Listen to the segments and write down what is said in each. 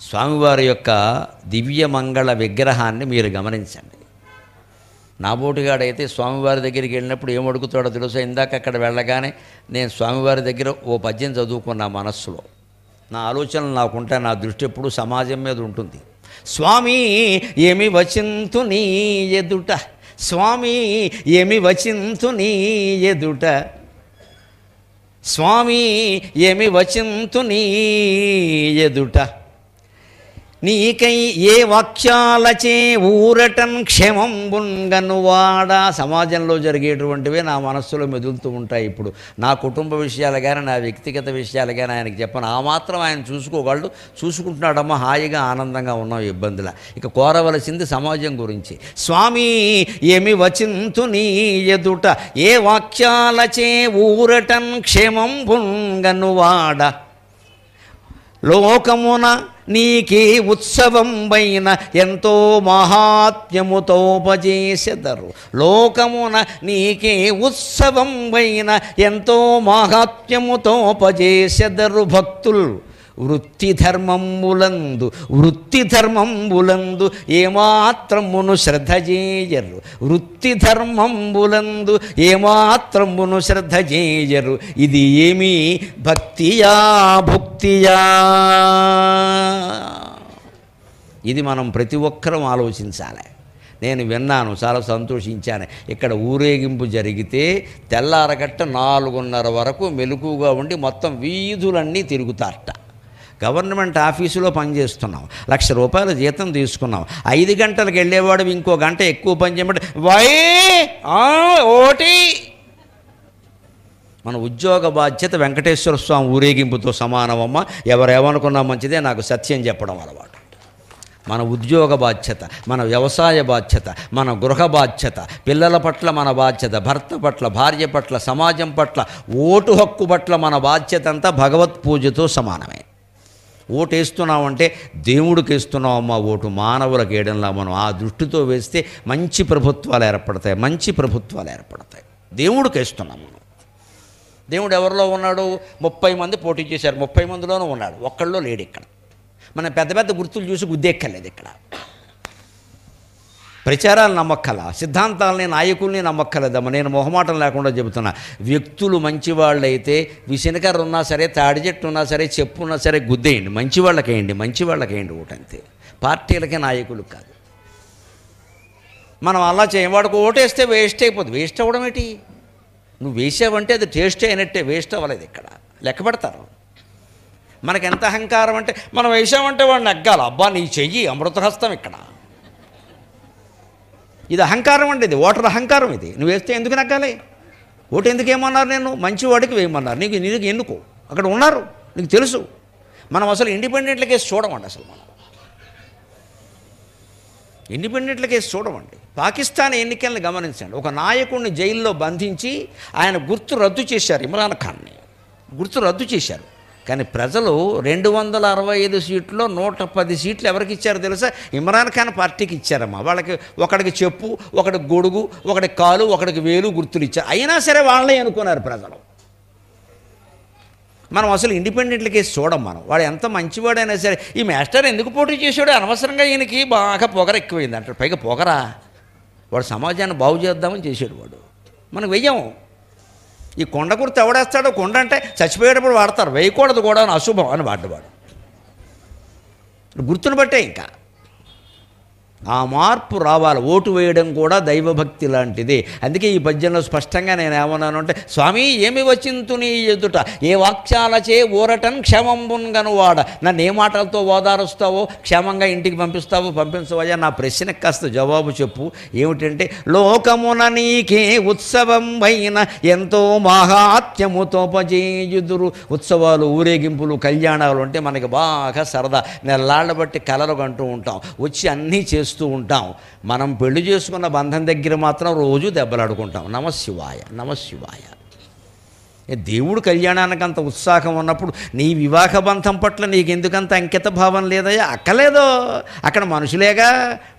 స్వామివారి యొక్క దివ్యమంగళ విగ్రహాన్ని మీరు గమనించండి. నాబోటిగాడైతే స్వామివారి దగ్గరికి వెళ్ళినప్పుడు ఏమడుగుతాడో తెలుసా? ఇందాక అక్కడ వెళ్ళగానే నేను స్వామివారి దగ్గర ఓ పద్యం చదువుకున్నా మనస్సులో. నా ఆలోచనలు నాకుంటాయి, నా దృష్టి ఎప్పుడు సమాజం మీద ఉంటుంది. స్వామి ఏమి వచింతు నీ ఎదుట, స్వామి ఏమి వచింతు నీ ఎదుట, స్వామి ఏమి వచింతు నీ ఎదుట, నీకై ఏ వాక్యాలచే ఊరటన్ క్షేమంబున్గనువాడ. సమాజంలో జరిగేటువంటివే నా మనస్సులో మెదులుతూ ఉంటాయి. ఇప్పుడు నా కుటుంబ విషయాలు కానీ నా వ్యక్తిగత విషయాలు కానీ ఆయనకి చెప్పను. ఆ మాత్రం ఆయన చూసుకోగలడు, చూసుకుంటున్నాడమ్మా, హాయిగా ఆనందంగా ఉన్నాం, ఇబ్బందుల. ఇక కోరవలసింది సమాజం గురించి. స్వామి ఏమి వచింతు నీ ఎదుట, ఏ వాక్యాలచే ఊరటన్ క్షేమంబున్గనువాడ, లోకమున నీకే ఉత్సవం పైన ఎంతో మహాత్మ్యముతోపజేసెదరు, లోకమున నీకే ఉత్సవం పైన ఎంతో మహాత్మ్యముతోపజేసెదరు భక్తులు. వృత్తి ధర్మంబులందు ఏమాత్రమును శ్రద్ధ చేయరు, వృత్తి ధర్మంబులందు ఏమాత్రమును శ్రద్ధ చేయరు. ఇది ఏమి భక్తియా భుక్తియా? ఇది మనం ప్రతి ఒక్కరం ఆలోచించాలి. నేను విన్నాను, చాలా సంతోషించాను. ఇక్కడ ఊరేగింపు జరిగితే తెల్లారగట్ట 4:30 వరకు మెలకుగా ఉండి మొత్తం వీధులన్నీ తిరుగుతారట. గవర్నమెంట్ ఆఫీసులో పనిచేస్తున్నాం, ₹1,00,000 జీతం తీసుకున్నాం. 5 గంటలకు వెళ్ళేవాడు ఇంకో గంట ఎక్కువ పని చేయమంటే ఓటి. మన ఉద్యోగ బాధ్యత వెంకటేశ్వర స్వామి ఊరేగింపుతో సమానమమ్మ. ఎవరేమనుకున్నా మంచిదే, నాకు సత్యం చెప్పడం అలవాటు. మన ఉద్యోగ బాధ్యత, మన వ్యవసాయ బాధ్యత, మన గృహ బాధ్యత, పిల్లల పట్ల మన బాధ్యత, భర్త పట్ల, భార్య పట్ల, సమాజం పట్ల, ఓటు హక్కు పట్ల మన బాధ్యత అంతా భగవత్ పూజతో సమానమే. ఓటు వేస్తున్నామంటే దేవుడికి వేస్తున్నామమ్మా, ఓటు మానవులకు వేయడంలా. మనం ఆ దృష్టితో వేస్తే మంచి ప్రభుత్వాలు ఏర్పడతాయి, మంచి ప్రభుత్వాలు ఏర్పడతాయి. దేవుడికి వేస్తున్నాం మనం. దేవుడు ఎవరిలో ఉన్నాడు? 30 మంది పోటీ చేశారు, 30 మందిలోనూ ఉన్నాడు, ఒక్కళ్ళో లేడు. ఇక్కడ మనం పెద్ద పెద్ద గుర్తులు చూసి గుద్దేక్కర్లేదు. ఇక్కడ ప్రచారాలు నమ్మక్కల, సిద్ధాంతాలని, నాయకుల్ని నమ్మక్కలేదమ్మా. నేను మొహమాటం లేకుండా చెబుతున్నా. వ్యక్తులు మంచివాళ్ళైతే విసనకర్ర ఉన్నా సరే, తాడి చెట్టు ఉన్నా సరే, చెప్పు ఉన్నా సరే గుద్దేయండి. మంచివాళ్ళకేయండి, మంచివాళ్ళకేయండి ఓటంతే. పార్టీలకే, నాయకులకు కాదు. మనం అలా చేయవాడికి ఓటేస్తే వేస్ట్ అయిపోతుంది. వేస్ట్ అవ్వడం ఏంటి? నువ్వు వేసావంటే అది టేస్ట్ అయినట్టే, వేస్ట్ అవ్వలేదు. ఇక్కడ లెక్క పెడతారు. మనకి ఎంత అహంకారం అంటే, మనం వేసామంటే వాడిని నెగ్గాలి. అబ్బా నీ చెయ్యి అమృతహస్తం. ఇక్కడ ఇది అహంకారం అండి, ఇది ఓటర్ అహంకారం. ఇది నువ్వు వేస్తే ఎందుకు నెగ్గాలి? ఓటు ఎందుకు ఏమన్నారు? నేను మంచివాడికి వేయమన్నారు. నీకు ఎన్నుకో, అక్కడ ఉన్నారు, నీకు తెలుసు. మనం అసలు ఇండిపెండెంట్ల కేసు చూడమండి. అసలు మనం ఇండిపెండెంట్ల కేసు చూడమండి. పాకిస్తాన్ ఎన్నికలను గమనించండి. ఒక నాయకుడిని జైల్లో బంధించి ఆయన గుర్తు రద్దు చేశారు, ఇమ్రాన్ ఖాన్ని గుర్తు రద్దు చేశారు. కానీ ప్రజలు 265 సీట్లో 110 సీట్లు ఎవరికి ఇచ్చారో తెలుసా? ఇమ్రాన్ ఖాన్ పార్టీకి ఇచ్చారమ్మా. వాళ్ళకి ఒకడికి చెప్పు, ఒకడికి గొడుగు, ఒకడికి కాలు, ఒకడికి వేలు గుర్తులు ఇచ్చారు. అయినా సరే వాళ్ళే అనుకున్నారు ప్రజలు. మనం అసలు ఇండిపెండెంట్ల కేసు చూడం. మనం వాడు ఎంత మంచివాడైనా సరే, ఈ మాస్టర్ ఎందుకు పోటీ చేశాడు? అనవసరంగా ఈయనకి బాగా పొగర ఎక్కువైంది అంటారు. పైగా పొగరా, వాడు సమాజాన్ని బాగు చేద్దామని చేశాడు వాడు. మనం వెయ్యం. ఈ కొండ గుర్తు ఎవడేస్తాడో? కొండ అంటే చచ్చిపోయేటప్పుడు వాడతారు, వేయకూడదు కూడా అని, అశుభం అని వాడు గుర్తును బట్టే. ఇంకా ఆ మార్పు రావాలి. ఓటు వేయడం కూడా దైవభక్తి లాంటిది. అందుకే ఈ పద్యంలో స్పష్టంగా నేను ఏమన్నాను అంటే, స్వామి ఏమి వచింతు నీ ఎదుట, ఏ వాక్యాలచే ఊరటన్ క్షేమంబున్గనువాడ. నన్ను ఏ మాటలతో ఓదారుస్తావో, క్షేమంగా ఇంటికి పంపించవయ్యా. నా ప్రశ్నకు కాస్త జవాబు చెప్పు. ఏమిటంటే, లోకమున నీకే ఉత్సవం పైన ఎంతో మహాత్మ్యముతోపజేయుదురు. ఉత్సవాలు, ఊరేగింపులు, కళ్యాణాలు అంటే మనకి బాగా సరదా. నెల్లాళ్ళ బట్టి కలలు కంటూ ఉంటాం, వచ్చి అన్నీ చేస్తూ ఉంటాం. మనం పెళ్లి చేసుకున్న బంధం దగ్గర మాత్రం రోజు దెబ్బలాడుకుంటాం. నమశివాయ, నమశివాయ. దేవుడు కళ్యాణానికి అంత ఉత్సాహం ఉన్నప్పుడు నీ వివాహ బంధం పట్ల నీకెందుకంత అంకిత భావం లేదయ్యా? అక్కలేదో, అక్కడ మనుషులేగా,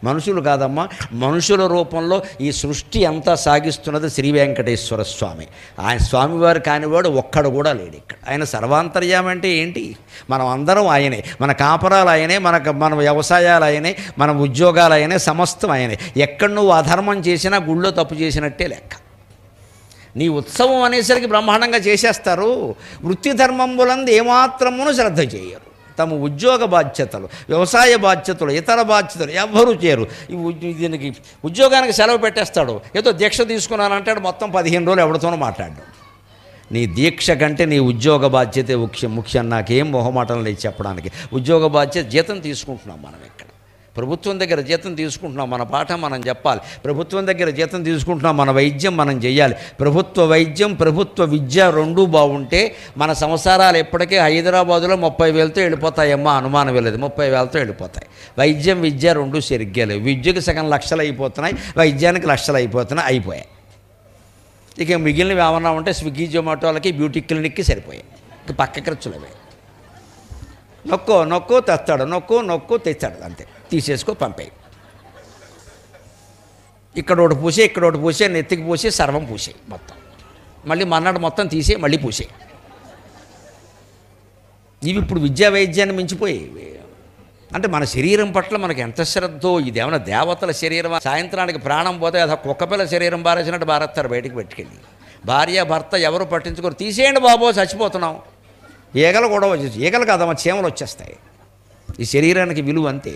మనుషులు కాదమ్మా, మనుషుల రూపంలో ఈ సృష్టి అంతా సాగిస్తున్నది శ్రీ వెంకటేశ్వర స్వామి. ఆయన స్వామివారు కానివాడు ఒక్కడు కూడా లేడు ఇక్కడ. ఆయన సర్వాంతర్యామి అంటే ఏంటి? మనం అందరం ఆయనే, మన కాపరాలు ఆయనే, మన వ్యవసాయాలు ఆయనే, మన ఉద్యోగాలు ఆయనే, సమస్తం ఆయనే. ఎక్కడ నువ్వు అధర్మం చేసినా గుళ్ళో తప్పు చేసినట్టే లెక్క. నీ ఉత్సవం అనేసరికి బ్రహ్మాండంగా చేసేస్తారు. వృత్తి ధర్మములందు ఏమాత్రమును శ్రద్ధ చేయరు. తమ ఉద్యోగ బాధ్యతలు, వ్యవసాయ బాధ్యతలు, ఇతర బాధ్యతలు ఎవ్వరూ చేయరు. దీనికి ఉద్యోగానికి సెలవు పెట్టేస్తాడు, ఏదో దీక్ష తీసుకున్నానంటాడు, మొత్తం 15 రోజులు ఎవరితోనూ మాట్లాడు. నీ దీక్ష కంటే నీ ఉద్యోగ బాధ్యతే ముఖ్యం. నాకేం మొహమాటం లేదు చెప్పడానికి. ఉద్యోగ బాధ్యత, జీతం తీసుకుంటున్నాం మనం ఇక్కడ. ప్రభుత్వం దగ్గర జీతం తీసుకుంటున్నాం, మన పాఠం మనం చెప్పాలి. ప్రభుత్వం దగ్గర జీతం తీసుకుంటున్నాం, మన వైద్యం మనం చేయాలి. ప్రభుత్వ వైద్యం, ప్రభుత్వ విద్య రెండూ బాగుంటే మన సంసారాలు ఎప్పటికీ హైదరాబాదులో 30,000తో వెళ్ళిపోతాయమ్మా, అనుమానం వెళ్ళదు. 30,000తో వెళ్ళిపోతాయి. వైద్యం విద్య రెండూ సరిగ్గా లేవు. విద్యకు సగం లక్షలు అయిపోతున్నాయి, వైద్యానికి లక్షలు అయిపోయాయి. ఇక మిగిలినవి ఏమన్నా ఉంటే స్విగ్గీ జొమాటోలకి, బ్యూటీ క్లినిక్కి సరిపోయాయి. ఇక పక్క ఖర్చులు అవే. నొక్కో తెస్తాడు, నొక్కు తెచ్చాడు, అంతే. తీసేసుకో, పంపేయి. ఇక్కడ ఒకటి పూసే, నెత్తికి పూసే, సర్వం పూసే మొత్తం. మళ్ళీ మన్నాడు మొత్తం తీసే, మళ్ళీ పూసే. ఇవి ఇప్పుడు విద్యా వైద్యాన్ని మించిపోయేవి. అంటే మన శరీరం పట్ల మనకు ఎంత శ్రద్ధో. ఇదేమన్నా దేవతల శరీరం? సాయంత్రానికి ప్రాణం పోతే అది కుక్కపిల్ల శరీరం బారేసినట్టు బారేస్తారు బయటికి పెట్టుకెళ్ళి. భార్య భర్త ఎవరు పట్టించుకోరు. తీసేయండి బాబో, చచ్చిపోతున్నాం. ఈగలు కూడా వచ్చేసి, ఈగలు కాదమ్మా, చీమలు వచ్చేస్తాయి. ఈ శరీరానికి విలువ అంతే.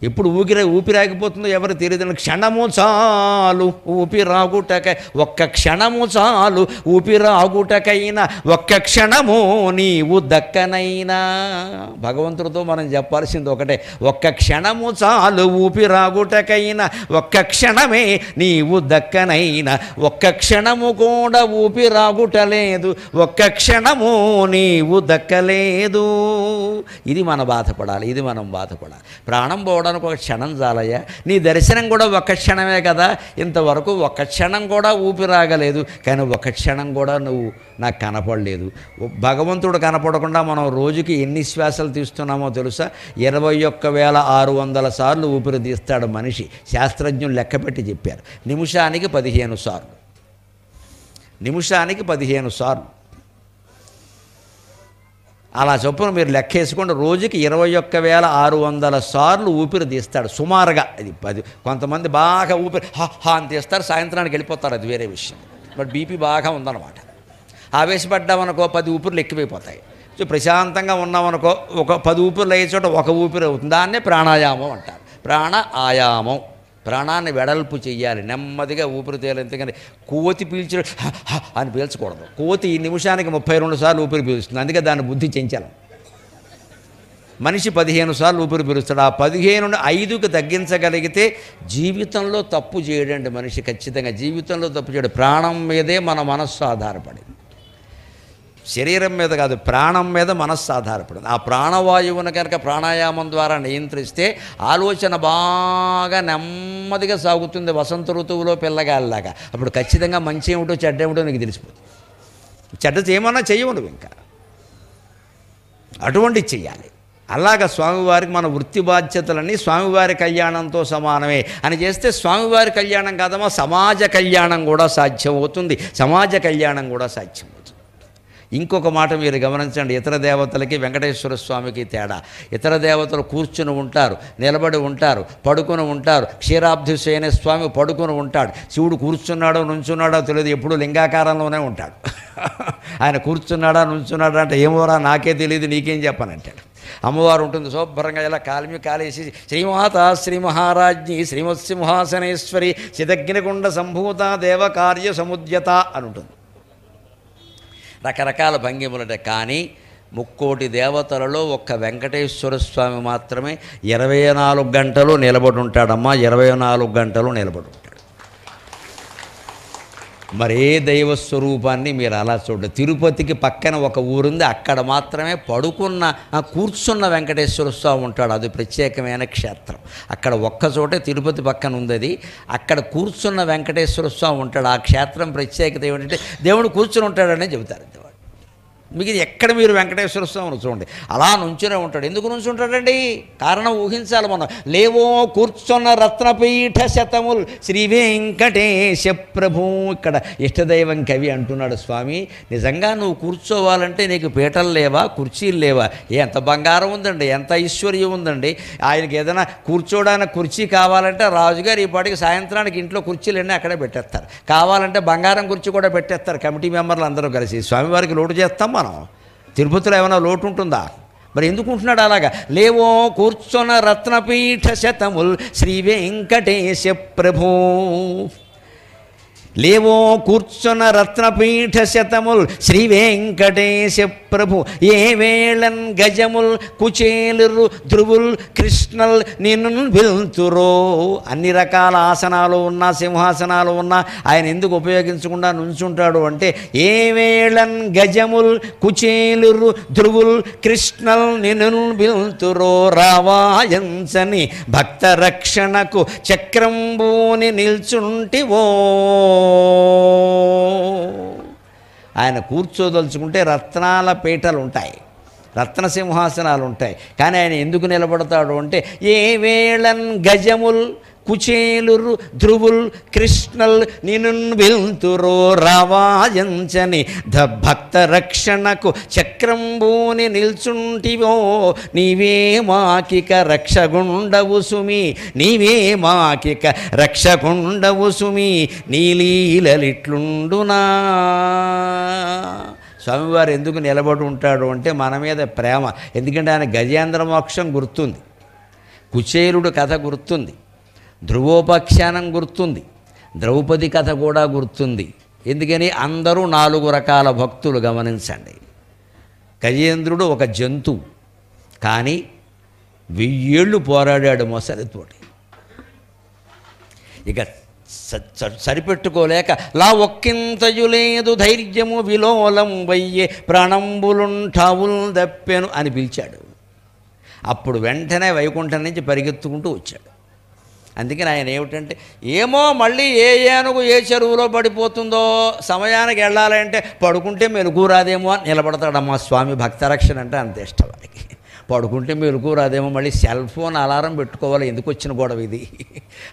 ఎప్పుడు ఊపిరాగిపోతుందో ఎవరు తెలియదు. క్షణము చాలు ఊపిరాగుటకై, ఒక్క క్షణము చాలు ఊపిరాగుటకైనా, ఒక్క క్షణము నీవు దక్కనైనా. భగవంతుడితో మనం చెప్పాల్సింది ఒకటే, ఒక్క క్షణము చాలు ఊపిరాగుటకైనా, ఒక్క క్షణమే నీవు దక్కనైనా. ఒక్క క్షణము కూడా ఊపిరాగుటలేదు, ఒక్క క్షణము నీవు దక్కలేదు. ఇది మనం బాధపడాలి, ఇది మనం బాధపడాలి. ప్రాణం పోవడానికి ఒక క్షణం చాలయ్యా. నీ దర్శనం కూడా ఒక్క క్షణమే కదా. ఇంతవరకు ఒక్క క్షణం కూడా ఊపిరాగలేదు, కానీ ఒక్క క్షణం కూడా నువ్వు నాకు కనపడలేదు. భగవంతుడు కనపడకుండా మనం రోజుకి ఎన్ని శ్వాసలు తీస్తున్నామో తెలుసా? 21,600 సార్లు ఊపిరి తీస్తాడు మనిషి. శాస్త్రజ్ఞులు లెక్కపెట్టి చెప్పారు. నిమిషానికి 15 సార్లు. నిమిషానికి 15 సార్లు. అలా చొప్పున మీరు లెక్కేసుకోండి. రోజుకి 21,600 సార్లు ఊపిరి తీస్తాడు సుమారుగా. అది 10. కొంతమంది బాగా ఊపిరి హా అని తీస్తారు, సాయంత్రానికి వెళ్ళిపోతారు, అది వేరే విషయం. బట్ బీపీ బాగా ఉందన్నమాట. ఆవేశపడ్డామనుకో 10 ఊపిరులు ఎక్కువైపోతాయి. సో ప్రశాంతంగా ఉన్నామనుకో ఒక 10 ఊపిరులు అయ్యే చోట ఒక ఊపిరి అవుతుంది. దాన్నే ప్రాణాయామం అంటారు. ప్రాణాయామం. ప్రాణాన్ని వెడల్పు చెయ్యాలి, నెమ్మదిగా ఊపిరి తేలి. ఎందుకని కోతి పీల్చి అని పీల్చకూడదు. కోతి నిమిషానికి 32 సార్లు ఊపిరి పీలుస్తుంది, అందుకే దాన్ని బుద్ధి చెంచాలి. మనిషి 15 సార్లు ఊపిరి పీలుస్తాడు. ఆ 15ను 5కి తగ్గించగలిగితే జీవితంలో తప్పు చేయడండి మనిషి. ఖచ్చితంగా జీవితంలో తప్పు చేయడు. ప్రాణం మీదే మన మనస్సు ఆధారపడింది, శరీరం మీద కాదు, ప్రాణం మీద మనస్సు ఆధారపడింది. ఆ ప్రాణవాయువును కనుక ప్రాణాయామం ద్వారా నియంత్రిస్తే ఆలోచన బాగా నెమ్మదిగా సాగుతుంది, వసంత ఋతువులో పిల్లగాలిలాగా. అప్పుడు ఖచ్చితంగా మంచి ఏమిటో చెడ్డ ఏమిటో నీకు తెలిసిపోతుంది. చెడ్డ చేయమన్నా చెయ్యవు నువ్వు, ఇంకా అటువంటి చెయ్యాలి. అలాగా స్వామివారికి మన వృత్తి బాధ్యతలన్నీ స్వామివారి కళ్యాణంతో సమానమే అని చేస్తే స్వామివారి కళ్యాణం కాదమ్మా, సమాజ కళ్యాణం కూడా సాధ్యమవుతుంది. సమాజ కళ్యాణం కూడా సాధ్యమవుతుంది. ఇంకొక మాట మీరు గమనించండి. ఇతర దేవతలకి వెంకటేశ్వర స్వామికి తేడా. ఇతర దేవతలు కూర్చుని ఉంటారు, నిలబడి ఉంటారు, పడుకుని ఉంటారు. క్షీరాబ్ధి శయన స్వామి పడుకుని ఉంటాడు. శివుడు కూర్చున్నాడో నుంచున్నాడో తెలియదు, ఎప్పుడూ లింగాకారంలోనే ఉంటాడు. ఆయన కూర్చున్నాడా నుంచున్నాడా అంటే ఏమోరా నాకే తెలియదు, నీకేం చెప్పనంటాడు. అమ్మవారు ఉంటుంది శుభ్రంగా, ఇలా కాలిమి కాలేసి శ్రీమాత శ్రీ మహారాజ్ఞి శ్రీమత్సింహాసనేశ్వరి చిదగ్నికుండ సంభూత దేవకార్య సముద్యత అని ఉంటుంది. రకరకాల భంగిములుంటాయి. కానీ 3,000,000 దేవతలలో ఒక్క వెంకటేశ్వర స్వామి మాత్రమే 24 గంటలు నిలబడి ఉంటాడమ్మా. 24 గంటలు నిలబడి ఉంటాడు. మరే దైవ స్వరూపాన్ని మీరు అలా చూడండి. తిరుపతికి పక్కన ఒక ఊరుంది, అక్కడ మాత్రమే కూర్చున్న వెంకటేశ్వర స్వామి ఉంటాడు. అది ప్రత్యేకమైన క్షేత్రం. అక్కడ ఒక్కచోటే తిరుపతి పక్కన ఉంది అది. అక్కడ కూర్చున్న వెంకటేశ్వర స్వామి ఉంటాడు. ఆ క్షేత్రం ప్రత్యేకత ఏమిటంటే దేవుడు కూర్చుని ఉంటాడని చెబుతారు. మీకు ఎక్కడ మీరు వెంకటేశ్వర స్వామిని చూడండి, అలా నుంచునే ఉంటాడు. ఎందుకు నుంచుంటాడండి? కారణం ఊహించాలి మనం. లేవో కూర్చున్న రత్నపీఠ శతముల్ శ్రీ వెంకటేశ ప్రభు. ఇక్కడ ఇష్టదైవం కవి అంటున్నాడు స్వామి, నిజంగా నువ్వు కూర్చోవాలంటే నీకు పీటలు లేవా, కుర్చీలు లేవా? ఎంత బంగారం ఉందండి, ఎంత ఐశ్వర్యం ఉందండి. ఆయనకి ఏదైనా కూర్చోడానికి కుర్చీ కావాలంటే రాజుగారు ఈ పాటికి సాయంత్రానికి ఇంట్లో కుర్చీలన్నీ అక్కడే పెట్టేస్తారు. కావాలంటే బంగారం కుర్చీ కూడా పెట్టేస్తారు కమిటీ మెంబర్లు అందరూ కలిసి. స్వామివారికి లోటు చేస్తాం మనం. తిరుపతిలో ఏమైనా లోటు ఉంటుందా? మరి ఎందుకు ఉంటున్నాడు అలాగా? లేవో కూర్చొన్న రత్నపీఠ శతముల్ శ్రీ వెంకటేశ ప్రభు. లేవో కూర్చొన్న రత్నపీఠ శతముల్ శ్రీ వెంకటేశ ప్రభు. ఏ వేళన్ గజముల్ కుచేలురు ధ్రువుల్ కృష్ణల్ నిన్ను వెళ్తురో. అన్ని రకాల ఆసనాలు ఉన్నా, సింహాసనాలు ఉన్నా ఆయన ఎందుకు ఉపయోగించకుండా నుంచుంటాడు అంటే, ఏ వేళన్ గజముల్ కుచేలురు ధ్రువుల్ కృష్ణల్ నిన్ను వెళ్తురో. రావాయంసని భక్త రక్షణకు చక్రంబూని నిల్చుంటివో. ఆయన కూర్చోదలుచుకుంటే రత్నాల పీటలు ఉంటాయి, రత్న సింహాసనాలు ఉంటాయి. కానీ ఆయన ఎందుకు నిలబడతాడు అంటే, ఏ వేళన్ గజముల్ కుచేలురు ధ్రువుల్ కృష్ణల్ నిన్ను వెళ్తురో. రావాయంచని భక్త రక్షణకు చక్రంబూని నిల్చుంటివో. నీవే మాకిక రక్షగుండవు సుమి, నీవే మాకిక రక్షగుండవు సుమి, నీలీలలిట్లుండునా. స్వామివారు ఎందుకు నిలబడి ఉంటాడు అంటే మన మీద ప్రేమ. ఎందుకంటే ఆయన గజేంద్ర మోక్షం గుర్తుంది, కుచేలుడు కథ గుర్తుంది, ధ్రువోపాఖ్యానం గుర్తుంది, ద్రౌపది కథ కూడా గుర్తుంది. ఎందుకని? అందరూ 4 రకాల భక్తులు. గమనించండి, గజేంద్రుడు ఒక జంతువు, కానీ 1000 ఏళ్ళు పోరాడాడు మొసలితోటి. ఇక సరిపెట్టుకోలేక లా ఒక్కింతయు లేదు ధైర్యము విలోలం వయ్యే ప్రాణంబులుంఠావుల్ దప్పెను అని పిలిచాడు. అప్పుడు వెంటనే వైకుంఠం నుంచి పరిగెత్తుకుంటూ వచ్చాడు. అందుకని ఆయన ఏమిటంటే, ఏమో మళ్ళీ ఏ ఏనుగు ఏ చెరువులో పడిపోతుందో, సమయానికి వెళ్ళాలంటే పడుకుంటే మెలుగు రాదేమో అని నిలబడతాడమ్మా స్వామి. భక్తరక్షణ అంటే అంత ఇష్టం వాడికి. పడుకుంటే మెలుగు రాదేమో, మళ్ళీ సెల్ ఫోన్ అలారం పెట్టుకోవాలి, ఎందుకు వచ్చిన గొడవ ఇది.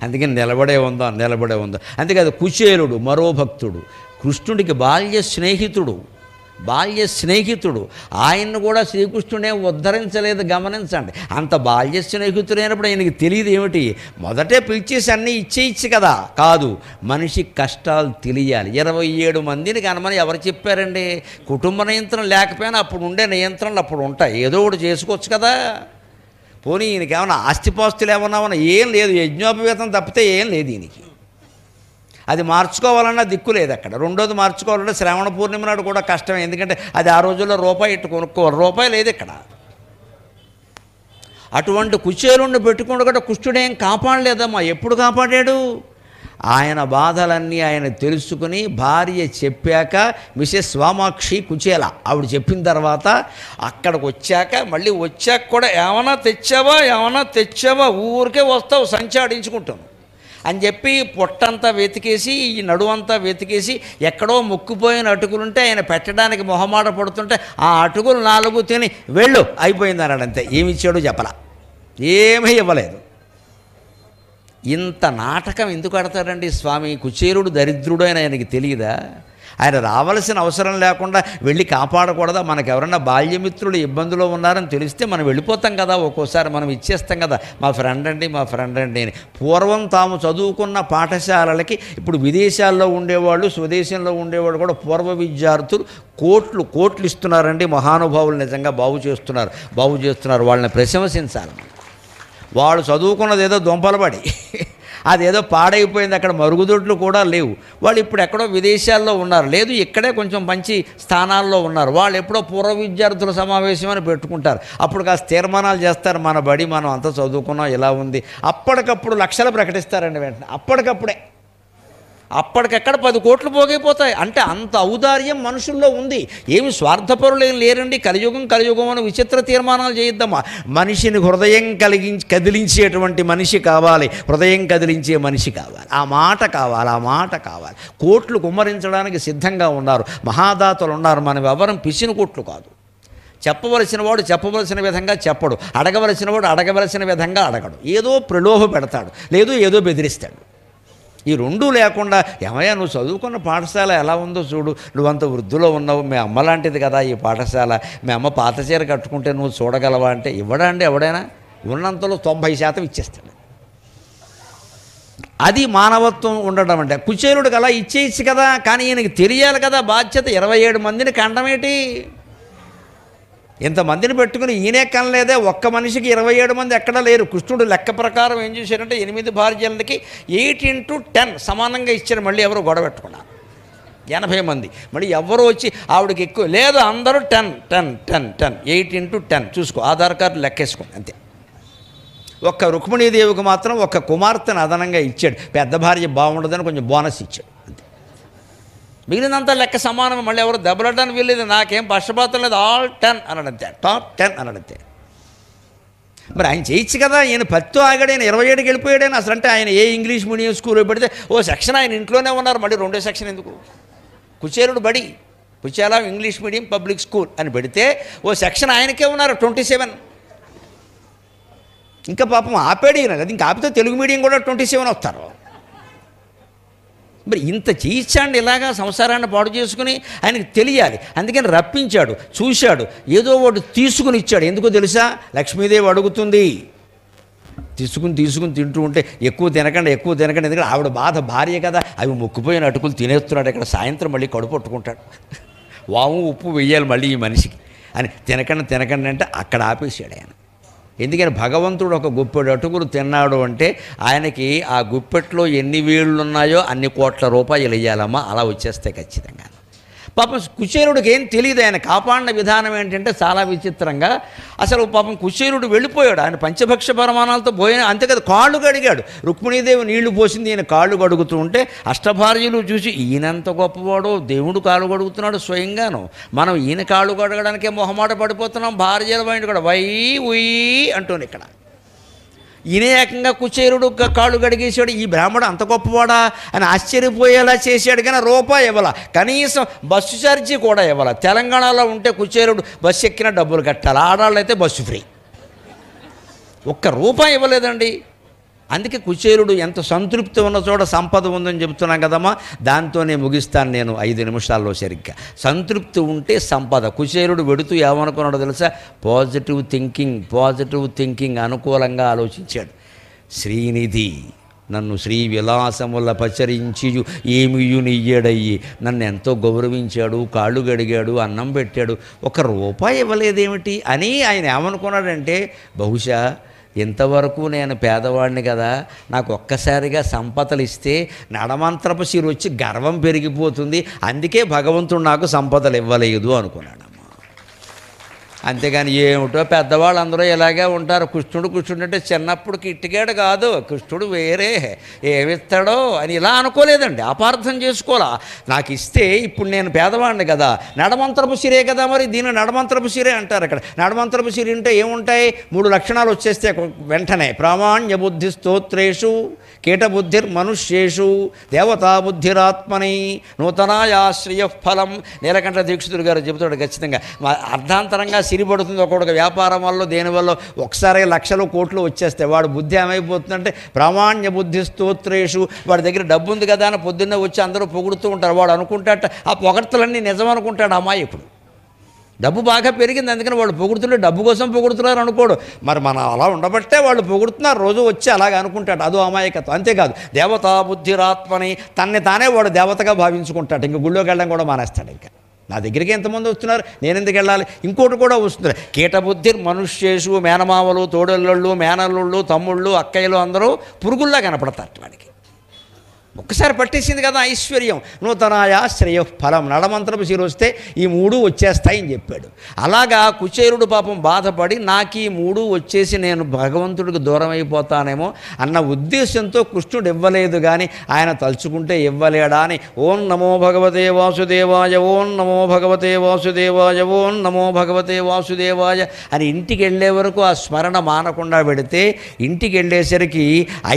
అందుకని నిలబడే ఉందో. అంతేకాదు కుచేలుడు మరో భక్తుడు, కృష్ణుడికి బాల్య స్నేహితుడు. ఆయన్ను కూడా శ్రీకృష్ణుడే ఉద్ధరించలేదు. గమనించండి, అంత బాల్య స్నేహితుడైనప్పుడు ఆయనకి తెలియదు ఏమిటి, మొదటే పిలిచేసి అన్నీ ఇచ్చేయచ్చు కదా. కాదు, మనిషి కష్టాలు తెలియాలి. 27 మందిని కనమని ఎవరు చెప్పారండి? కుటుంబ నియంత్రణ లేకపోయినా అప్పుడు ఉండే నియంత్రణలు అప్పుడు ఉంటాయి, ఏదో ఒకటి చేసుకోవచ్చు కదా. పోనీ ఈయనకి ఏమైనా ఆస్తిపాస్తులు ఏమన్నా ఏం లేదు, యజ్ఞోపవేతం తప్పితే ఏం లేదు ఈయనకి. అది మార్చుకోవాలన్నా దిక్కు లేదు అక్కడ. రెండోది మార్చుకోవాలంటే శ్రావణ పూర్ణిమ నాడు కూడా కష్టమే, ఎందుకంటే అది ఆ రోజుల్లో రూపాయి ఇట్టు కొనుక్కోవాలి, రూపాయి లేదు ఇక్కడ. అటువంటి కుచేలుండి పెట్టుకుంటూ కూడా కుష్ఠుడేం కాపాడలేదమ్మా. ఎప్పుడు కాపాడాడు? ఆయన బాధలన్నీ ఆయన తెలుసుకుని భార్య చెప్పాక, మిసెస్ వామాక్షి కుచేల ఆవిడ చెప్పిన తర్వాత అక్కడికి వచ్చాక, మళ్ళీ వచ్చాక కూడా ఏమన్నా తెచ్చావా, ఊరికే వస్తావు సంచాడించుకుంటాను అని చెప్పి పొట్టంతా వెతికేసి, ఈ నడువంతా వెతికేసి, ఎక్కడో ముక్కుపోయిన అటుకులుంటే ఆయన పెట్టడానికి మొహమాట పడుతుంటే ఆ అటుకులు 4 తిని వెళ్ళు అయిపోయింది అన్నాడు. అంతే, ఏమి ఇచ్చాడో చెప్పలా, ఏమీ ఇవ్వలేదు. ఇంత నాటకం ఎందుకు ఆడతాడండి స్వామి? కుచేలుడు దరిద్రుడు అని ఆయనకి తెలియదా? ఆయన రావాల్సిన అవసరం లేకుండా వెళ్ళి కాపాడకూడదా? మనకెవరన్నా బాల్యమిత్రులు ఇబ్బందులో ఉన్నారని తెలిస్తే మనం వెళ్ళిపోతాం కదా, ఒక్కోసారి మనం ఇచ్చేస్తాం కదా, మా ఫ్రెండ్ అండి అని. పూర్వం తాము చదువుకున్న పాఠశాలలకి ఇప్పుడు విదేశాల్లో ఉండేవాళ్ళు, స్వదేశంలో ఉండేవాళ్ళు కూడా పూర్వ విద్యార్థులు కోట్లు ఇస్తున్నారండి. మహానుభావులు నిజంగా బాగు చేస్తున్నారు. వాళ్ళని ప్రశంసించాలి. వాళ్ళు చదువుకున్నది ఏదో దొంపలబడి, అదేదో పాడైపోయింది, అక్కడ మరుగుదొడ్లు కూడా లేవు. వాళ్ళు ఇప్పుడు ఎక్కడో విదేశాల్లో ఉన్నారు, లేదు ఇక్కడే కొంచెం మంచి స్థానాల్లో ఉన్నారు. వాళ్ళు ఎప్పుడో పూర్వ విద్యార్థుల సమావేశం అని పెట్టుకుంటారు. అప్పుడు కాస్త తీర్మానాలు చేస్తారు, మన బడి మనం అంతా చదువుకున్నాం ఇలా ఉంది. అప్పటికప్పుడు లక్షలు ప్రకటిస్తారండి వెంటనే, అప్పటికప్పుడే. అప్పటికెక్కడ 10 కోట్లు పోగైపోతాయి. అంటే అంత ఔదార్యం మనుషుల్లో ఉంది. ఏమి స్వార్థపరులు ఏం లేరండి. కలియుగం అని విచిత్ర తీర్మానాలు చేయొద్దమ్మా. మనిషిని హృదయం కదిలించేటువంటి మనిషి కావాలి, హృదయం కదిలించే మనిషి కావాలి. ఆ మాట కావాలి. కోట్లు కుమ్మరించడానికి సిద్ధంగా ఉన్నారు, మహాదాతలు ఉన్నారు. మనం ఎవరం పిసిన కోట్లు కాదు. చెప్పవలసిన వాడు చెప్పవలసిన విధంగా చెప్పడు, అడగవలసిన వాడు అడగవలసిన విధంగా అడగడు. ఏదో ప్రలోభ పెడతాడు, లేదు ఏదో బెదిరిస్తాడు. ఈ రెండూ లేకుండా ఏమయ్యా నువ్వు చదువుకున్న పాఠశాల ఎలా ఉందో చూడు, నువ్వంత వృద్ధిలో ఉన్నావు, మీ అమ్మ లాంటిది కదా ఈ పాఠశాల, మీ అమ్మ పాత చీర కట్టుకుంటే నువ్వు చూడగలవా అంటే ఇవ్వడా అండి ఎవడైనా? ఉన్నంతలో 90% ఇచ్చేస్తాడు. అది మానవత్వం ఉండడం అంటే. కుచేలుడికి అలా ఇచ్చేయచ్చు కదా, కానీ ఈయనకి తెలియాలి కదా బాధ్యత. 27 మందిని కండమేటి, ఇంతమందిని పెట్టుకుని ఈయనే కనలేదే. ఒక్క మనిషికి 27 మంది ఎక్కడా లేరు. కృష్ణుడు లెక్క ప్రకారం ఏం చేశారంటే 8 భార్యలకి 8 into 10 సమానంగా ఇచ్చారు. మళ్ళీ ఎవరు గొడవ పెట్టుకున్నారు. 80 మంది. మళ్ళీ ఎవరు వచ్చి ఆవిడకి ఎక్కువ లేదు, అందరూ 10 8 into 10 చూసుకో, ఆధార్ కార్డు లెక్కేసుకోండి అంతే. ఒక్క రుక్మిణీదేవికి మాత్రం ఒక్క కుమార్తెను అదనంగా ఇచ్చాడు. పెద్ద భార్య బాగుండదని కొంచెం బోనస్ ఇచ్చాడు అంతే. మిగిలినంతా లెక్క సమానం. మళ్ళీ ఎవరు దెబ్బలాడడానికి వీల్లేదు, నాకేం పక్షపాతం లేదు, ఆల్ 10 అనడంతే, టాప్ 10 అనడంతే. మరి ఆయన చేయొచ్చు కదా. ఈయన 10తో ఆగాడు, ఆయన 27కి వెళ్ళిపోయాడని. అసలు అంటే ఆయన ఏ ఇంగ్లీష్ మీడియం స్కూల్లో పెడితే ఓ సెక్షన్ ఆయన ఇంట్లోనే ఉన్నారు, మళ్ళీ 2వ సెక్షన్ ఎందుకు? కుచేలుడు బడి, కుచేలా ఇంగ్లీష్ మీడియం పబ్లిక్ స్కూల్ అని పెడితే ఓ సెక్షన్ ఆయనకే ఉన్నారు 27. ఇంకా పాపం ఆపాడు ఈయన కదా, ఇంకా ఆపితే తెలుగు మీడియం కూడా 27 వస్తారు. మరి ఇంత చేయించండి ఇలాగా సంసారాన్ని పాడు చేసుకుని. ఆయనకు తెలియాలి, అందుకని రప్పించాడు, చూశాడు, ఏదో ఒకటి తీసుకుని ఇచ్చాడు. ఎందుకో తెలుసా? లక్ష్మీదేవి అడుగుతుంది, తీసుకుని తింటూ ఉంటే ఎక్కువ తినకండి. ఎందుకంటే ఆవిడ బాధ, భార్య కదా, అవి మొక్కుపోయిన అటుకులు తినేస్తున్నాడు. ఇక్కడ సాయంత్రం మళ్ళీ కడుపు పట్టుకుంటాడు, వాము ఉప్పు వెయ్యాలి మళ్ళీ ఈ మనిషికి అని. తినకండి అంటే అక్కడ ఆపేసాడు ఆయన. ఎందుకని భగవంతుడు ఒక గుప్పెడు అటుకులు తిన్నాడు అంటే ఆయనకి ఆ గుప్పెట్లో ఎన్ని వేళ్ళు ఉన్నాయో అన్ని కోట్ల రూపాయలు ఇవ్వాలమ్మా, అలా వచ్చేస్తాయి ఖచ్చితంగా. పాపం కుచేలుడికి ఏం తెలియదు. ఆయన కాపాడిన విధానం ఏంటంటే చాలా విచిత్రంగా. అసలు పాపం కుచేలుడు వెళ్ళిపోయాడు, ఆయన పంచభక్ష పరమాణాలతో పోయిన అంతే కదా. కాళ్ళు కడిగాడు, రుక్మిణీదేవి నీళ్లు పోసింది, ఈయన కాళ్ళు కడుగుతూ ఉంటే అష్టభార్యలు చూసి ఈయనంత గొప్పవాడో, దేవుడు కాళ్ళు కడుగుతున్నాడు స్వయంగాను. మనం ఈయన కాళ్ళు కడగడానికే మొహమాట పడిపోతున్నాం. భార్యల వైండి కూడా వై ఉయ్యి అంటూనే ఇక్కడ ఈయన ఏకంగా కుచేలుడు కాళ్ళు గడిగేశాడు. ఈ బ్రాహ్మడు అంత గొప్పవాడా అని ఆశ్చర్యపోయేలా చేశాడు. కానీ రూపాయి ఇవ్వాల, కనీసం బస్సు ఛార్జీ కూడా ఇవ్వాల. తెలంగాణలో ఉంటే కుచేలుడు బస్సు ఎక్కిన డబ్బులు కట్టాలి, ఆడవాళ్ళు అయితే బస్సు ఫ్రీ. ఒక్క రూపాయి ఇవ్వలేదండి. అందుకే కుచేలుడు ఎంత సంతృప్తి ఉన్న చోట సంపద ఉందని చెబుతున్నాం కదమ్మా. దాంతోనే ముగిస్తాను నేను 5 నిమిషాల్లో సరిగ్గా. సంతృప్తి ఉంటే సంపద. కుచేలుడు వెడుతూ ఏమనుకున్నాడో తెలుసా? పాజిటివ్ థింకింగ్ అనుకూలంగా ఆలోచించాడు. శ్రీనిధి నన్ను శ్రీ విలాసముల పచరించియు ఏమియునియ్యడయ్యి, నన్ను ఎంతో గౌరవించాడు, కాళ్ళు గడిగాడు, అన్నం పెట్టాడు, 1 రూపాయి ఇవ్వలేదేమిటి అని ఆయన ఏమనుకున్నాడంటే, బహుశా ఇంతవరకు నేను పేదవాడిని కదా, నాకు ఒక్కసారిగా సంపదలు ఇస్తే నడమంత్రపు సిరి వచ్చి గర్వం పెరిగిపోతుంది, అందుకే భగవంతుడు నాకు సంపదలు ఇవ్వలేదు అనుకున్నాడమ్మా. అంతేగాని ఏమిటో పెద్దవాళ్ళు అందరూ ఇలాగే ఉంటారు. కృష్ణుడు అంటే చిన్నప్పుడు కిట్టిగాడు కాదు, కృష్ణుడు వేరే, ఏమిస్తాడో అని ఇలా అనుకోలేదండి, అపార్థం చేసుకోవాలా. నాకు ఇస్తే ఇప్పుడు నేను పేదవాడిని కదా, నడమంత్రపు సిరే కదా, మరి దీన్ని నడమంత్రపు సిరే అంటారు. ఇక్కడ నడమంత్రపు సిరి అంటే ఏముంటాయి? 3 లక్షణాలు వచ్చేస్తే వెంటనే. ప్రామాణ్య బుద్ధి స్తోత్రేషు కీటబుద్ధిర్మనుష్యేషు దేవతాబుద్ధిరాత్మని నూతనాయాశ్రయ ఫలం. నీలకంఠ దీక్షితుడు గారు చెబుతాడు ఖచ్చితంగా. అర్ధాంతరంగా సిరిపడుతుంది ఒక్కొక్క వ్యాపారం వల్ల, దేనివల్ల ఒకసారి లక్షలు కోట్లు వచ్చేస్తే వాడు బుద్ధి ఏమైపోతుందంటే ప్రామాణ్య బుద్ధి స్తోత్రేషు. వాడి దగ్గర డబ్బు ఉంది కదా అని పొద్దున్నే వచ్చి అందరూ పొగుడుతూ ఉంటారు. వాడు అనుకుంటాట ఆ పొగడ్తలన్నీ నిజం అనుకుంటాడు అమాయకుడు. డబ్బు బాగా పెరిగింది అందుకని వాళ్ళు పొగుడుతుంటే డబ్బు కోసం పొగుడుతున్నారు అనుకోడు. మరి మనం అలా ఉండబట్టే వాళ్ళు పొగుడుతున్నారు, రోజు వచ్చి అలాగ అనుకుంటాడు. అదో అమాయకత్వం. అంతేకాదు దేవతా బుద్ధిరాత్మని, తన్ని తానే వాడు దేవతగా భావించుకుంటాడు. ఇంక గుళ్ళోకి వెళ్ళడం కూడా మానేస్తాడు. ఇంకా నా దగ్గరికి ఎంతమంది వస్తున్నారు, నేను ఎందుకు వెళ్ళాలి? ఇంకోటి కూడా వస్తున్నారు. కీటబుద్ధిర్ మనుష్యేషు, మేనమామలు, తోడళ్ళు, మేనల్లుళ్ళు, తమ్ముళ్ళు, అక్కయ్యలు అందరూ పురుగుల్లా కనపడతారు వాడికి. ఒక్కసారి పట్టేసింది కదా ఐశ్వర్యం. నూతనాయ శ్రేయ ఫలం, నడమంత్రపు శిర వస్తే ఈ మూడు వచ్చేస్తాయని చెప్పాడు. అలాగా కుచేరుడు పాపం బాధపడి నాకు ఈ మూడు వచ్చేసి నేను భగవంతుడికి దూరం అయిపోతానేమో అన్న ఉద్దేశంతో కృష్ణుడు ఇవ్వలేదు, కానీ ఆయన తలుచుకుంటే ఇవ్వలేడా అని ఓం నమో భగవతే వాసుదేవాయ, ఓం నమో భగవతే వాసుదేవాయ, ఓం నమో భగవతే వాసుదేవాయ అని ఇంటికి వెళ్ళే వరకు ఆ స్మరణ మానకుండా పెడితే ఇంటికి వెళ్ళేసరికి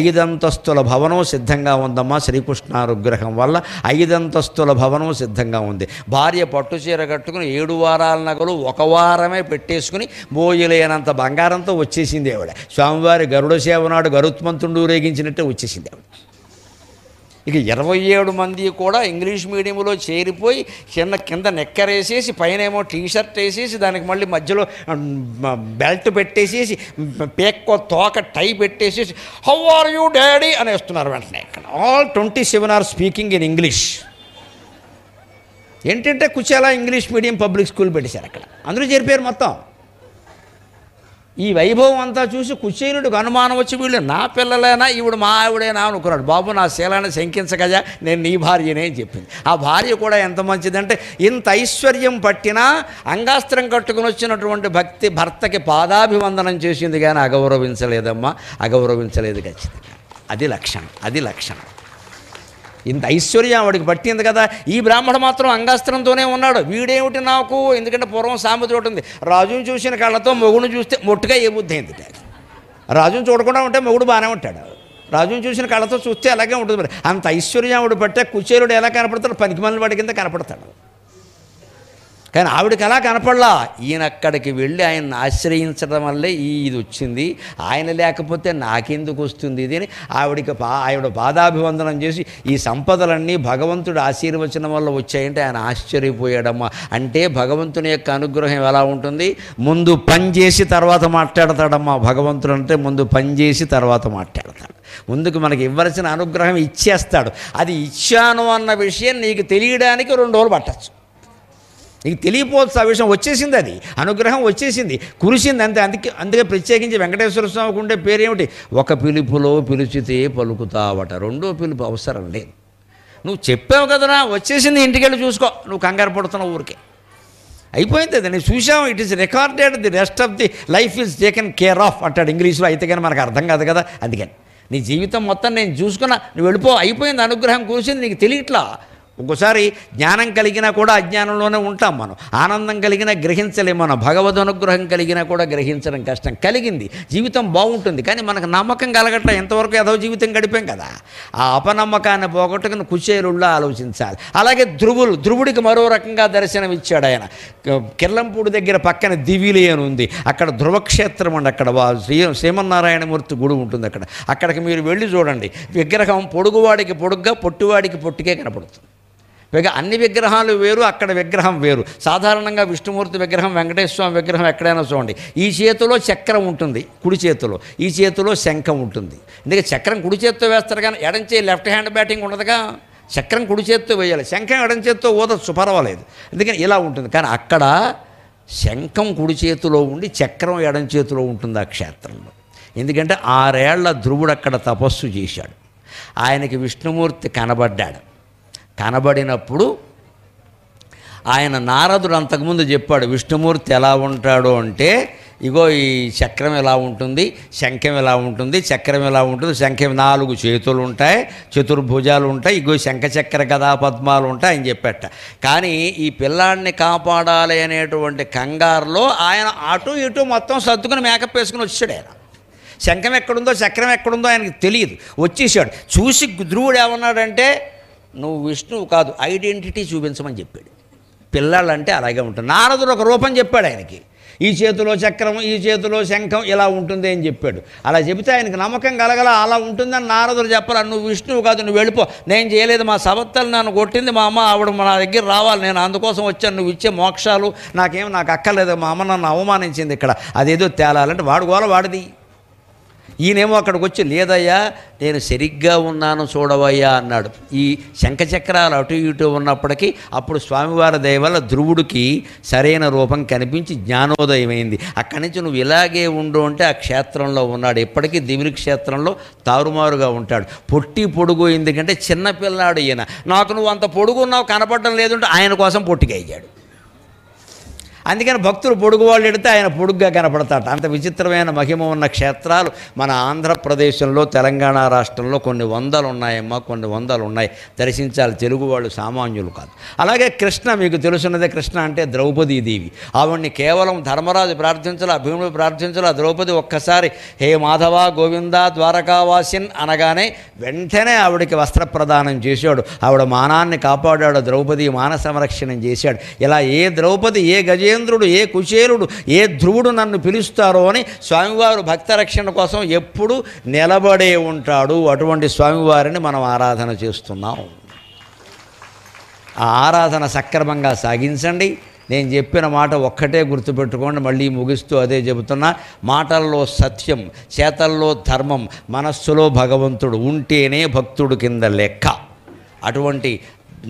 5 అంతస్తుల భవనం సిద్ధంగా ఉందమ్మా. శ్రీకృష్ణానుగ్రహం వల్ల 5 అంతస్తుల భవనం సిద్ధంగా ఉంది. భార్య పట్టుచీర కట్టుకుని 7 వారాల నగలు 1 వారమే పెట్టేసుకుని మోయలేనంత బంగారంతో వచ్చేసింది ఆవిడ. స్వామివారి గరుడ సేవ నాడు గరుత్మంతుడు రేగించినట్టే వచ్చేసింది ఆవిడ. ఇక 27 మంది కూడా ఇంగ్లీష్ మీడియంలో చేరిపోయి కింద నెక్కరేసేసి పైనేమో టీషర్ట్ వేసేసి దానికి మళ్ళీ మధ్యలో బెల్ట్ పెట్టేసేసి పేక్కో తోక టై పెట్టేసేసి హౌ ఆర్ యూ డాడీ అనేస్తున్నారు వెంటనే. All 27 are speaking in English. ఏంటంటే Kuchela English medium public school పెట్టేశారు అక్కడ, అందరూ చేరిపోయారు మొత్తం. ఈ వైభవం అంతా చూసి కుచేలుడికి అనుమానం వచ్చి వీళ్ళు నా పిల్లలేనా, ఈవిడ మా ఆవిడేనా అనుకున్నాడు. బాబు నా శీలాన్ని శంకించగజా, నేను నీ భార్యనే అని చెప్పింది. ఆ భార్య కూడా ఎంత మంచిదంటే ఇంత ఐశ్వర్యం పట్టినా అంగాస్త్రం కట్టుకుని వచ్చినటువంటి భర్తకి పాదాభివందనం చేసింది, కానీ అగౌరవించలేదమ్మా, అగౌరవించలేదు ఖచ్చితంగా. అది లక్షణం. ఇంత ఐశ్వర్యం ఆవిడికి పట్టింది కదా. ఈ బ్రాహ్మడు మాత్రం అంగాస్త్రంతోనే ఉన్నాడు. వీడేమిటి నాకు, ఎందుకంటే పూర్వం సామెత ఒకటి ఉంది, రాజుని చూసిన కళ్ళతో మొగుడిని చూస్తే మొట్టుగా ఏ బుద్ధి అయింది. రాజుని చూడకుండా ఉంటే మొగుడు బాగానే ఉంటాడు, రాజుని చూసిన కళ్ళతో చూస్తే అలాగే ఉంటుంది. మరి అంత ఐశ్వర్యం ఆవిడ పట్టే కుచేరుడు ఎలా కనపడతాడు, పనికిమాలిన వాడి కింద కనపడతాడు. కానీ ఆవిడకి అలా కనపడలా. ఈయన అక్కడికి వెళ్ళి ఆయన్ని ఆశ్రయించడం వల్లే ఇది వచ్చింది, ఆయన లేకపోతే నాకెందుకు వస్తుంది ఇది అని ఆవిడ పాదాభివందనం చేసి ఈ సంపదలన్నీ భగవంతుడు ఆశీర్వచనం వల్ల వచ్చాయంటే ఆయన ఆశ్చర్యపోయాడమ్మా. అంటే భగవంతుని యొక్క అనుగ్రహం ఎలా ఉంటుంది, ముందు పని చేసి తర్వాత మాట్లాడతాడమ్మా. భగవంతుడు అంటే ముందు పని చేసి తర్వాత మాట్లాడతాడు. ముందుకు మనకి ఇవ్వాల్సిన అనుగ్రహం ఇచ్చేస్తాడు. అది ఇచ్చాను అన్న విషయం నీకు తెలియడానికి 2 రోజులు పట్టచ్చు. నీకు తెలియపోవచ్చు ఆ విషయం, వచ్చేసింది, అది అనుగ్రహం వచ్చేసింది, కురిసింది అంతే. అందుకే ప్రత్యేకించి వెంకటేశ్వర స్వామికి ఉండే పేరేమిటి, ఒక పిలుపులో పిలిచితే పలుకుతావట, 2వ పిలుపు అవసరం లేదు. నువ్వు చెప్పావు కదరా, వచ్చేసింది, ఇంటికి వెళ్ళి చూసుకో, నువ్వు కంగారు పడుతున్నావు ఊరికే. అయిపోయింది అది, నేను చూసాము. It is recorded, the rest of the life is taken care of అంటాడు ఇంగ్లీష్లో. అయితే కానీ మనకు అర్థం కాదు కదా. అందుకని నీ జీవితం మొత్తం నేను చూసుకున్నా, నువ్వు వెళ్ళిపో, అయిపోయింది, అనుగ్రహం కురిసింది, నీకు తెలియట్లా. ఒక్కోసారి జ్ఞానం కలిగినా కూడా అజ్ఞానంలోనే ఉంటాం మనం, ఆనందం కలిగినా గ్రహించలేము మనం, భగవద్ అనుగ్రహం కలిగినా కూడా గ్రహించడం కష్టం. కలిగింది జీవితం బాగుంటుంది, కానీ మనకు నమ్మకం కలగట్లా. ఎంతవరకు ఏదో జీవితం గడిపాం కదా. ఆ అపనమ్మకాన్ని పోగొట్టుకుని కుచేలుళ్ళ ఆలోచించాలి. అలాగే ధ్రువుడికి మరో రకంగా దర్శనం ఇచ్చాడు ఆయన. కిర్లంపూడి దగ్గర పక్కన దివిలి అని ఉంది, అక్కడ ధ్రువక్షేత్రం అండి. అక్కడ శ్రీమన్నారాయణమూర్తి గుడి ఉంటుంది. అక్కడికి మీరు వెళ్ళి చూడండి, విగ్రహం పొడుగువాడికి పొడుగ్గా, పొట్టివాడికి పొట్టికే కనపడుతుంది. పైగా అన్ని విగ్రహాలు వేరు, అక్కడ విగ్రహం వేరు. సాధారణంగా విష్ణుమూర్తి విగ్రహం, వెంకటేశ్వర స్వామి విగ్రహం ఎక్కడైనా చూడండి, ఈ చేతిలో చక్రం ఉంటుంది కుడి చేతిలో, ఈ చేతిలో శంఖం ఉంటుంది. ఎందుకంటే చక్రం కుడి చేతితో వేస్తారు, కానీ ఎడం చేయి లెఫ్ట్ హ్యాండ్ బ్యాటింగ్ ఉండదుగా. చక్రం కుడి చేతితో వేయాలి, శంఖం ఎడం చేతితో ఊదొచ్చు, పర్వాలేదు. అందుకని ఇలా ఉంటుంది. కానీ అక్కడ శంఖం కుడి చేతిలో ఉండి చక్రం ఎడం చేతిలో ఉంటుంది ఆ క్షేత్రంలో. ఎందుకంటే 6 ఏళ్ల ధ్రువుడు అక్కడ తపస్సు చేశాడు. ఆయనకి విష్ణుమూర్తి కనబడ్డాడు. కనబడినప్పుడు ఆయన నారదుడు అంతకుముందు చెప్పాడు విష్ణుమూర్తి ఎలా ఉంటాడో అంటే, ఇగో ఈ చక్రం ఎలా ఉంటుంది, శంఖం ఎలా ఉంటుంది, చక్రం ఎలా ఉంటుంది, శంఖం 4 చేతులు ఉంటాయి, చతుర్భుజాలు ఉంటాయి, ఇగో శంఖచక్ర గదా పద్మాలు ఉంటాయి అని చెప్పేట. కానీ ఈ పిల్లాడిని కాపాడాలి అనేటువంటి కంగారులో ఆయన అటు ఇటు మొత్తం సర్దుకుని మేకప్ వేసుకుని వచ్చాడు. ఆయన శంఖం ఎక్కడుందో చక్రం ఎక్కడుందో ఆయనకి తెలియదు, వచ్చేసాడు. చూసి ధ్రువుడు ఏమన్నాడంటే, నువ్వు విష్ణువు కాదు, ఐడెంటిటీ చూపించమని చెప్పాడు. పిల్లలంటే అలాగే ఉంటుంది. నారదుడు ఒక రూపం చెప్పాడు ఆయనకి, ఈ చేతిలో చక్రం, ఈ చేతిలో శంఖం ఇలా ఉంటుంది అని చెప్పాడు. అలా చెబితే ఆయనకు నమ్మకం కలగల. అలా ఉంటుందని నారదుడు చెప్పాలి. నువ్వు విష్ణువు కాదు, నువ్వు వెళ్ళిపో, నేను చేయలేదు, మా సవత్తలు నన్ను కొట్టింది మా అమ్మ, ఆవిడ నా దగ్గర రావాలి, నేను అందుకోసం వచ్చాను, నువ్వు ఇచ్చే మోక్షాలు నాకు అక్కర్లేదు, మా అమ్మ నన్ను అవమానించింది, ఇక్కడ అదేదో తేలాలంటే వాడు గోల వాడిది. ఈయనేమో అక్కడికి వచ్చి లేదయ్యా నేను సరిగ్గా ఉన్నాను చూడవయ్యా అన్నాడు. ఈ శంఖచక్రాలు అటు ఇటు ఉన్నప్పటికీ అప్పుడు స్వామివారి దయ వల్ల ధ్రువుడికి సరైన రూపం కనిపించి జ్ఞానోదయమైంది. అక్కడి నుంచి నువ్వు ఇలాగే ఉండు అంటే ఆ క్షేత్రంలో ఉన్నాడు. ఇప్పటికీ దివిలి క్షేత్రంలో తారుమారుగా ఉంటాడు. పొట్టి పొడుగు ఎందుకంటే చిన్నపిల్లాడు ఈయన. నాకు నువ్వు అంత పొడుగున్నావు కనపడడం లేదంటే ఆయన కోసం పొట్టిగా అయ్యాడు. అందుకని భక్తులు పొడుగు వాళ్ళు ఎడితే ఆయన పొడుగ్గా కనపడతాడు. అంత విచిత్రమైన మహిమ ఉన్న క్షేత్రాలు మన ఆంధ్రప్రదేశంలో తెలంగాణ రాష్ట్రంలో కొన్ని వందలు ఉన్నాయమ్మా, కొన్ని వందలు ఉన్నాయి. దర్శించాలి. తెలుగు వాళ్ళు సామాన్యులు కాదు. అలాగే కృష్ణ, మీకు తెలుసున్నదే, కృష్ణ అంటే ద్రౌపదీదేవి. ఆవిడ్ని కేవలం ధర్మరాజు ప్రార్థించాల, భీముడు ప్రార్థించాల. ద్రౌపది ఒక్కసారి హే మాధవ గోవింద ద్వారకావాసిన్ అనగానే వెంటనే ఆవిడికి వస్త్రప్రదానం చేశాడు. ఆవిడ మానాన్ని కాపాడాడు. ద్రౌపది మాన సంరక్షణం చేశాడు. ఇలా ఏ ద్రౌపది, ఏ గజేంద్రుడు, ఏ కుచేలుడు, ఏ ధ్రువుడు నన్ను పిలుస్తారో అని స్వామివారు భక్త రక్షణ కోసం ఎప్పుడూ నిలబడే ఉంటాడు. అటువంటి స్వామివారిని మనం ఆరాధన చేస్తున్నాం. ఆ ఆరాధన సక్రమంగా సాగించండి. నేను చెప్పిన మాట ఒక్కటే గుర్తుపెట్టుకోండి. మళ్ళీ ముగిస్తూ అదే చెబుతున్నా. మాటల్లో సత్యం, చేతల్లో ధర్మం, మనస్సులో భగవంతుడు ఉంటేనే భక్తుడు కింద లెక్క. అటువంటి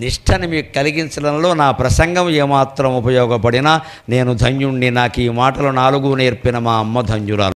నిష్టని మీకు కలిగించడంలో నా ప్రసంగం ఏమాత్రం ఉపయోగపడినా నేను ధన్యుణ్ణి. నాకు ఈ మాటలు 4 నేర్పిన మా అమ్మ ధన్యురాలు.